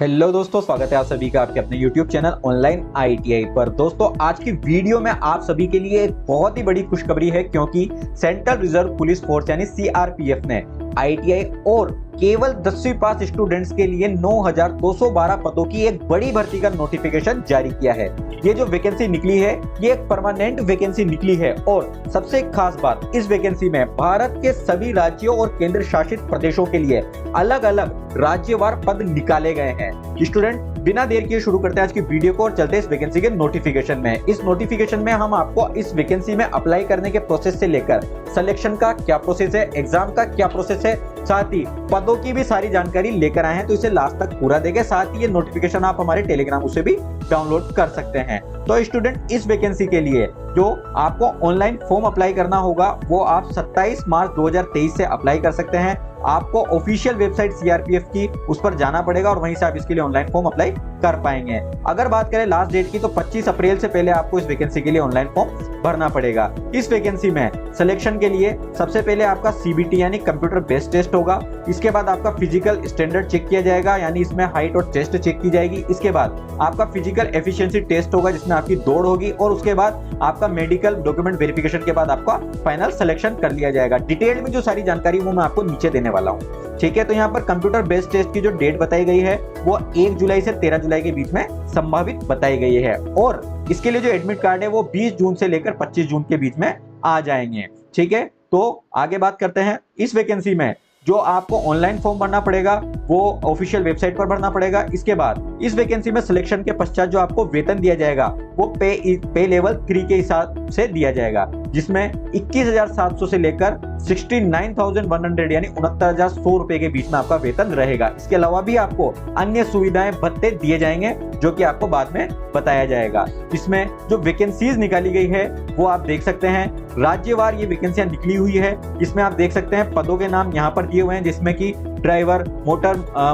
Hello दोस्तों, स्वागत है आप सभी का आपके अपने YouTube चैनल ऑनलाइन ITI पर। दोस्तों, आज की वीडियो में आप सभी के लिए एक बहुत ही बड़ी खुशखबरी है, क्योंकि सेंट्रल रिजर्व पुलिस फोर्स यानी CRPF ने ITI और केवल 10वीं पास स्टूडेंट्स के लिए 9,212 पदों की एक बड़ी भर्ती का नोटिफिकेशन जारी किया है। ये जो वैकेंसी निकली है ये एक परमानेंट वैकेंसी निकली है और सबसे खास बात, इस वैकेंसी में भारत के सभी राज्यों और केंद्र शासित प्रदेशों के लिए अलग अलग राज्यवार पद निकाले गए हैं। स्टूडेंट, बिना देर किए शुरू करते हैं आज की वीडियो को और चलते हैं इस वैकेंसी के नोटिफिकेशन में। इस नोटिफिकेशन में हम आपको इस वैकेंसी में अप्लाई करने के प्रोसेस से लेकर सिलेक्शन का क्या प्रोसेस है, एग्जाम का क्या प्रोसेस है, साथ ही पदों की भी सारी जानकारी लेकर आए हैं, तो इसे लास्ट तक पूरा देखें। साथ ही ये नोटिफिकेशन आप हमारे टेलीग्राम से भी डाउनलोड कर सकते हैं। तो स्टूडेंट, इस वैकेंसी के लिए जो आपको ऑनलाइन फॉर्म अप्लाई करना होगा वो आप 27 मार्च 2023 से अप्लाई कर सकते हैं। आपको ऑफिशियल वेबसाइट CRPF की उस पर जाना पड़ेगा और वहीं से आप इसके लिए ऑनलाइन फॉर्म अप्लाई कर पाएंगे। अगर बात करें लास्ट डेट की, तो 25 अप्रैल से पहले आपको इस वैकेंसी के लिए ऑनलाइन फॉर्म भरना पड़ेगा। इस वैकेंसी में सिलेक्शन के लिए सबसे पहले आपका CBT यानी कंप्यूटर बेस्ड टेस्ट होगा। इसके बाद आपका फिजिकल स्टैंडर्ड चेक किया जाएगा, यानी इसमें हाइट और चेस्ट चेक की जाएगी। इसके बाद आपका फिजिकल एफिशिएंसी टेस्ट होगा जिसमें आपकी दौड़ होगी और उसके बाद आपका मेडिकल डॉक्यूमेंट वेरिफिकेशन के बाद आपका फाइनल सिलेक्शन कर लिया जाएगा। डिटेल में जो सारी जानकारी वो मैं आपको नीचे देने वाला हूँ, ठीक है। तो यहाँ पर कंप्यूटर बेस्ड टेस्ट की जो डेट बताई गई है वो 1 जुलाई से 13 जुलाई के बीच में संभावित बताई गई है और इसके लिए जो एडमिट कार्ड है वो 20 जून से लेकर 25 जून के बीच में आ जाएंगे, ठीक है। तो आगे बात करते हैं। इस वैकेंसी में जो आपको ऑनलाइन फॉर्म भरना पड़ेगा वो ऑफिशियल वेबसाइट पर भरना पड़ेगा। इसके बाद इस वैकेंसी में सिलेक्शन के पश्चात जो आपको वेतन दिया जाएगा वो पे लेवल 3 के हिसाब से दिया जाएगा, जिसमें 21,700 से लेकर 69,100 यानी 69,100 रुपए के बीच में आपका वेतन रहेगा। इसके अलावा भी आपको अन्य सुविधाएं भत्ते दिए जाएंगे जो कि आपको बाद में बताया जाएगा। इसमें जो वैकेंसीज निकाली गई है वो आप देख सकते हैं। राज्यवार ये वैकेंसियां निकली हुई है। इसमें आप देख सकते हैं पदों के नाम यहाँ पर दिए हुए हैं, जिसमें कि driver,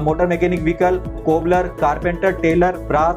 motor mechanic vehicle, cobbler, carpenter, tailor, brass,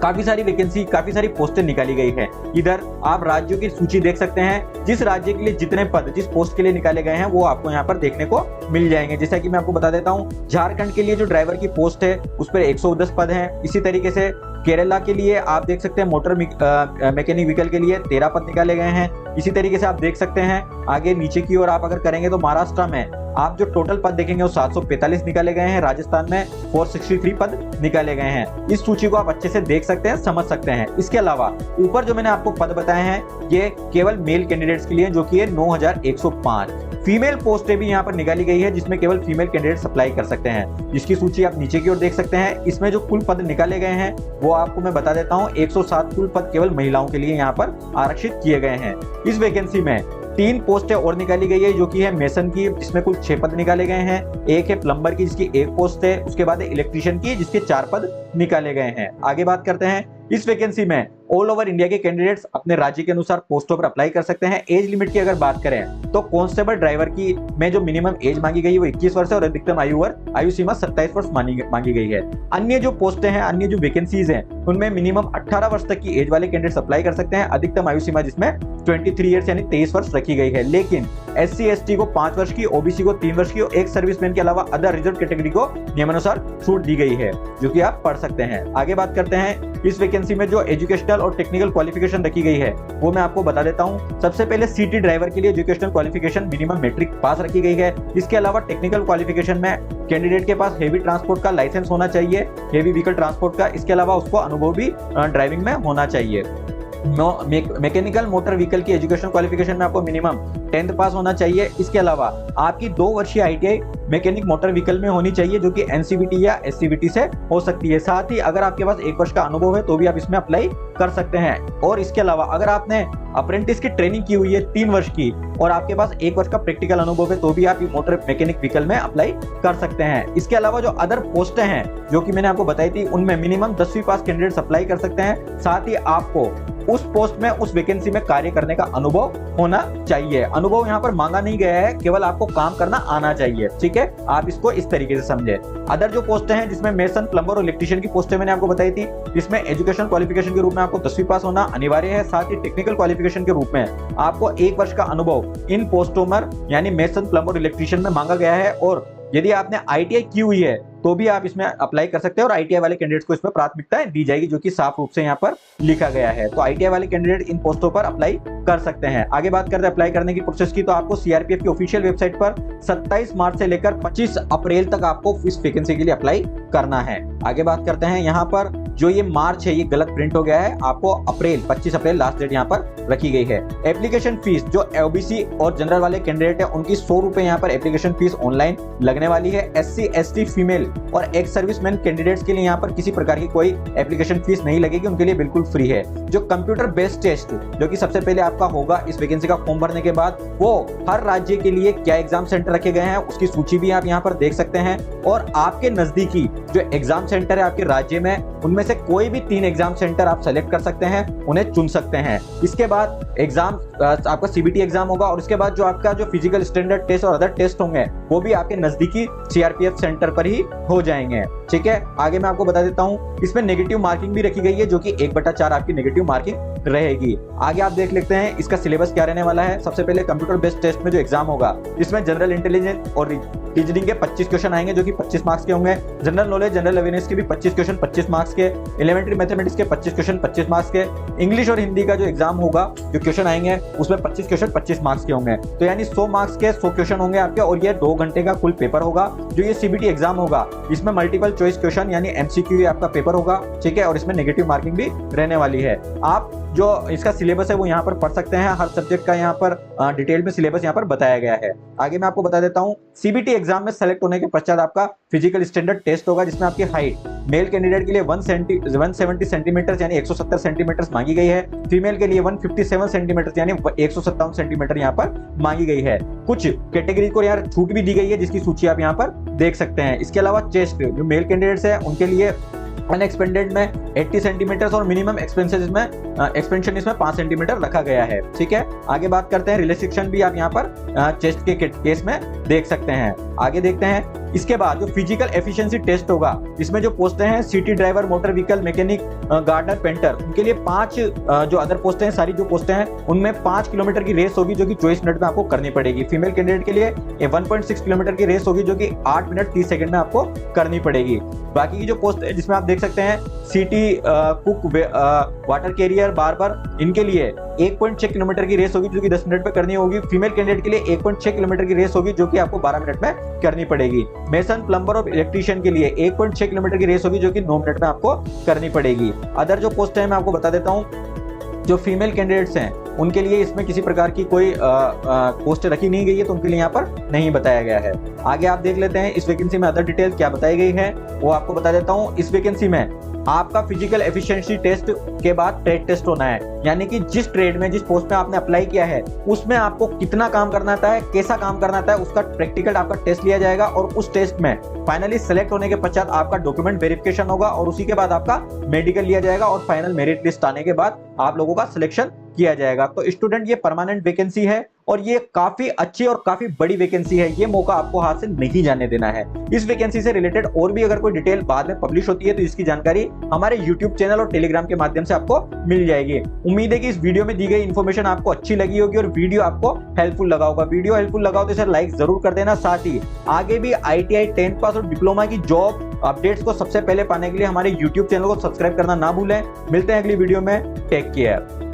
काफी सारी वैकेंसी, काफी सारी पोस्टें निकाली गई है। इधर आप राज्यों की सूची देख सकते हैं। जिस राज्य के लिए जितने पद जिस पोस्ट के लिए निकाले गए हैं वो आपको यहाँ पर देखने को मिल जाएंगे। जैसा कि मैं आपको बता देता हूँ, झारखंड के लिए जो ड्राइवर की पोस्ट है उस पर 110 पद हैं। इसी तरीके से केरला के लिए आप देख सकते हैं मोटर मैकेनिक व्हीकल के लिए 13 पद निकाले गए हैं। इसी तरीके से आप देख सकते हैं आगे नीचे की ओर आप अगर करेंगे तो महाराष्ट्र में आप जो टोटल पद देखेंगे वो 745 निकाले गए हैं। राजस्थान में 463 पद निकाले गए हैं। इस सूची को आप अच्छे से देख सकते हैं, समझ सकते हैं। इसके अलावा ऊपर जो मैंने आपको पद बताए हैं ये केवल मेल कैंडिडेट्स के लिए, जो कि है 9,105। फीमेल पोस्टें भी यहाँ पर निकाली गई है जिसमें केवल फीमेल कैंडिडेट्स अप्लाई कर सकते हैं, जिसकी सूची आप नीचे की ओर देख सकते हैं। इसमें जो कुल पद निकाले गए हैं वो आपको मैं बता देता हूँ। 107 कुल पद केवल महिलाओं के लिए यहाँ पर आरक्षित किए गए हैं। इस वैकेंसी में 3 पोस्टें और निकाली गई है, जो कि है मेसन की, जिसमें कुल 6 पद निकाले गए हैं। एक है प्लम्बर की जिसकी 1 पोस्ट है। उसके बाद है इलेक्ट्रीशियन की जिसके 4 पद निकाले गए हैं। आगे बात करते हैं। इस वैकेंसी में ऑल ओवर इंडिया के कैंडिडेट्स अपने राज्य के अनुसार पोस्टों पर अप्लाई कर सकते हैं। एज लिमिट की अगर बात करें तो कांस्टेबल ड्राइवर की में जो मिनिमम एज मांगी गई है वो 21 वर्ष है और अधिकतम आयु सीमा 27 वर्ष मांगी गई है। अन्य जो पोस्टें हैं, अन्य जो वैकेंसीज हैं, उनमें मिनिमम 18 वर्ष तक की एज वाले कैंडिडेट्स अप्लाई कर सकते हैं। अधिकतम आयु सीमा जिसमें 23 ईयर्स यानी 23 वर्ष रखी गई है। लेकिन SC ST को 5 वर्ष की, OBC को 3 वर्ष की और एक सर्विसमैन के अलावा अदर रिजर्व कैटेगरी को नियमानुसार छूट दी गई है, जो कि आप पढ़ सकते हैं। आगे बात करते हैं। इस वैकेंसी में जो एजुकेशनल और टेक्निकल क्वालिफिकेशन रखी गई है वो मैं आपको बता देता हूं। सबसे पहले CT ड्राइवर के लिए educational qualification minimum matric pass रखी गई है। इसके अलावा टेक्निकल क्वालिफिकेशन में कैंडिडेट के पास हेवी ट्रांसपोर्ट का लाइसेंस होना चाहिए, हेवी व्हीकल ट्रांसपोर्ट का। इसके अलावा उसको अनुभव भी ड्राइविंग में होना चाहिए। मैकेनिकल मोटर व्हीकल की एजुकेशन क्वालिफिकेशन में आपको मिनिमम 10th पास होना चाहिए। इसके अलावा आपकी 2 वर्षीय ITI मैकेनिक मोटर व्हीकल में होनी चाहिए, जो कि NCVT या SCVT से हो सकती है। साथ ही अगर आपके पास 1 वर्ष का अनुभव है तो भी आप इसमें अप्लाई कर सकते हैं। और इसके अलावा अगर आपने अप्रेंटिस की ट्रेनिंग की हुई है 3 वर्ष की और आपके पास 1 वर्ष का प्रैक्टिकल अनुभव है तो भी आप मोटर मैकेनिक व्हीकल में अप्लाई कर सकते हैं। इसके अलावा जो अदर पोस्टें हैं जो कि मैंने आपको बताई थी, उनमें मिनिमम 10वीं पास कैंडिडेट्स अप्लाई कर सकते हैं। साथ ही आपको उस पोस्ट में, उस वैकेंसी में कार्य करने का अनुभव होना चाहिए। अनुभव यहाँ पर मांगा नहीं गया है, केवल आपको काम करना आना चाहिए, ठीक है। आप इसको इस तरीके से समझे। अदर जो पोस्टें हैं जिसमें मेसन, प्लम्बर और इलेक्ट्रीशियन की पोस्टें मैंने आपको बताई थी, इसमें एजुकेशन क्वालिफिकेशन के रूप में आपको 10वीं पास होना अनिवार्य है। साथ ही टेक्निकल क्वालिफिकेशन के रूप में आपको 1 वर्ष का अनुभव इन पोस्टों में यानी मेसन, प्लम्बर, इलेक्ट्रीशियन में मांगा गया है। और यदि आपने ITI की हुई है तो भी आप इसमें अप्लाई कर सकते हैं और आईटीआई वाले कैंडिडेट्स को इसमें प्राथमिकता दी जाएगी, जो कि साफ रूप से यहाँ पर लिखा गया है। तो आईटीआई वाले कैंडिडेट इन पोस्टों पर अप्लाई कर सकते हैं। आगे बात करते हैं अप्लाई करने की प्रोसेस की, तो आपको सीआरपीएफ की ऑफिशियल वेबसाइट पर 27 मार्च से लेकर 25 अप्रैल तक आपको इस वैकेंसी के लिए अप्लाई करना है। आगे बात करते हैं यहाँ पर जो ये मार्च है ये गलत प्रिंट हो गया है, आपको अप्रैल 25 अप्रैल लास्ट डेट यहाँ पर रखी गई है। एप्लीकेशन फीस जो ओबीसी और जनरल वाले कैंडिडेट है उनकी 100 रुपए यहाँ पर एप्लीकेशन फीस ऑनलाइन लगने वाली है। एससी एसटी फीमेल और एक्स सर्विसमैन कैंडिडेट्स के लिए यहाँ पर किसी प्रकार की कोई एप्लीकेशन फीस नहीं लगेगी, उनके लिए बिल्कुल फ्री है। जो कंप्यूटर बेस्ड टेस्ट जो कि सबसे पहले आपका होगा इस वैकेंसी का फॉर्म भरने के बाद, वो हर राज्य के लिए क्या एग्जाम सेंटर रखे गए हैं उसकी सूची भी आप यहाँ पर देख सकते हैं। और आपके नजदीकी जो एग्जाम सेंटर है आपके राज्य में, उनमें से कोई भी 3 एग्जाम सेंटर आप सेलेक्ट कर सकते हैं, उन्हें चुन सकते हैं। इसके बाद एग्जाम आपका सीबीटी एग्जाम होगा और उसके बाद जो आपका जो फिजिकल स्टैंडर्ड टेस्ट और अदर टेस्ट होंगे वो भी आपके नजदीकी सीआरपीएफ सेंटर पर ही हो जाएंगे। ठीक है, आगे मैं आपको बता देता हूं, इसमें नेगेटिव मार्किंग भी रखी गई है, जो कि 1/4 आपकी नेगेटिव मार्किंग रहेगी। आगे आप देख लेते हैं इसका सिलेबस क्या रहने वाला है। सबसे पहले कंप्यूटर बेस्ड टेस्ट में जो एग्जाम होगा, इसमें जनरल इंटेलिजेंस और रीजनिंग के 25 क्वेश्चन आएंगे, जो कि 25 मार्क्स के होंगे। जनरल नॉलेज जनरल अवेयरनेस के भी 25 क्वेश्चन 25 मार्क्स के। एलिमेंट्री मैथमेटिक्स के 25 क्वेश्चन 25 मार्क्स के। इंग्लिश और हिंदी का जो एग्जाम होगा, जो क्वेश्चन आएंगे उसमें 25 क्वेश्चन 25 मार्क्स के होंगे। तो यानी 100 मार्क्स के 100 क्वेश्चन होंगे आपके, और ये 2 घंटे का कुल पेपर होगा। जो ये सीबीटी एग्जाम होगा इसमें मल्टीपल चॉइस क्वेश्चन यानी एमसीक्यू आपका पेपर होगा। ठीक है, और इसमें नेगेटिव मार्किंग भी रहने वाली है। आप जो इसका सिलेबस है वो यहाँ पर पढ़ सकते हैं, हर सब्जेक्ट का यहाँ पर डिटेल में सिलेबस यहाँ पर बताया गया है। आगे मैं आपको बता देता हूँ, सीबीटी एग्जाम में सेलेक्ट होने के पश्चात आपका फिजिकल स्टैंडर्ड टेस्ट होगा, जिसमें आपकी हाइट मेल कैंडिडेट के लिए 170 सेंटीमीटर यानी 170 सेंटीमीटर मांगी गई है। फीमेल के लिए 157 सेंटीमीटर यानी 157 सेंटीमीटर यहाँ पर मांगी गई है। कुछ कैटेगरी को यहाँ छूट भी दी गई है, जिसकी सूची आप यहाँ पर देख सकते हैं। इसके अलावा चेस्ट जो मेल कैंडिडेट्स है उनके लिए अनएक्सपेंडेड में 80 सेंटीमीटर और मिनिमम एक्सपेंशन इसमें 5 सेंटीमीटर रखा गया है। ठीक है, आगे बात करते हैं रिलैक्सेशन भी आप यहाँ पर चेस्ट के केस में देख सकते हैं। आगे देखते हैं इसके बाद जो फिजिकल एफिशिएंसी टेस्ट होगा, इसमें जो पोस्टें हैं city driver, motor vehicle mechanic, gardener, painter, उनके लिए 5 जो अदर पोस्टें हैं, सारी जो पोस्टें हैं उनमें 5 किलोमीटर की रेस होगी, जो कि 24 मिनट में आपको करनी पड़ेगी। फीमेल कैंडिडेट के लिए 1.6 किलोमीटर की रेस होगी, जो कि 8 मिनट 30 सेकंड में आपको करनी पड़ेगी। बाकी की जो पोस्ट है जिसमें आप देख सकते हैं city cook, water career, barber, इनके लिए 1.6 किलोमीटर की रेस होगी, जो कि 10 मिनट में करनी होगी। फीमेल कैंडिडेट के लिए 1.6 किलोमीटर की रेस होगी, जो कि आपको 12 मिनट में करनी पड़ेगी। मेसन, प्लम्बर और इलेक्ट्रीशियन के लिए 1.6 किलोमीटर की रेस होगी, जो कि 9 मिनट में आपको करनी पड़ेगी। अदर जो पोस्ट है मैं आपको बता देता हूँ, जो फीमेल कैंडिडेट्स हैं उनके लिए इसमें किसी प्रकार की कोई पोस्ट रखी नहीं गई है, तो उनके लिए यहाँ पर नहीं बताया गया है। आगे आप देख लेते हैं इस वैकेंसी में अदर डिटेल क्या बताई गई है, वो आपको बता देता हूँ। इस वैकेंसी में आपका फिजिकल एफिशिएंसी टेस्ट के बाद ट्रेड टेस्ट होना है, यानी कि जिस ट्रेड में जिस पोस्ट में आपने अप्लाई किया है उसमें आपको कितना काम करना आता है, कैसा काम करना आता है, उसका प्रैक्टिकल आपका टेस्ट लिया जाएगा। और उस टेस्ट में फाइनली सेलेक्ट होने के पश्चात आपका डॉक्यूमेंट वेरिफिकेशन होगा, और उसी के बाद आपका मेडिकल लिया जाएगा, और फाइनल मेरिट लिस्ट आने के बाद आप लोगों का सिलेक्शन किया जाएगा। तो स्टूडेंट, ये परमानेंट वैकेंसी है और ये काफी अच्छी और काफी बड़ी वैकेंसी है, ये मौका आपको हाथ से नहीं जाने देना है। इस वैकेंसी से रिलेटेड और भी अगर कोई डिटेल बाद में पब्लिश होती है तो इसकी जानकारी हमारे यूट्यूब चैनल और टेलीग्राम के माध्यम से आपको मिल जाएगी। उम्मीद है कि इस वीडियो में दी गई इन्फॉर्मेशन आपको अच्छी लगी होगी और वीडियो आपको हेल्पफुल लगा होगा। वीडियो हेल्पफुल लगा हो तो इसे लाइक जरूर कर देना। साथ ही आगे भी ITI 10th पास और डिप्लोमा की जॉब अपडेट्स को सबसे पहले पाने के लिए हमारे यूट्यूब चैनल को सब्सक्राइब करना ना भूलें। मिलते हैं अगली वीडियो में, टेक केयर।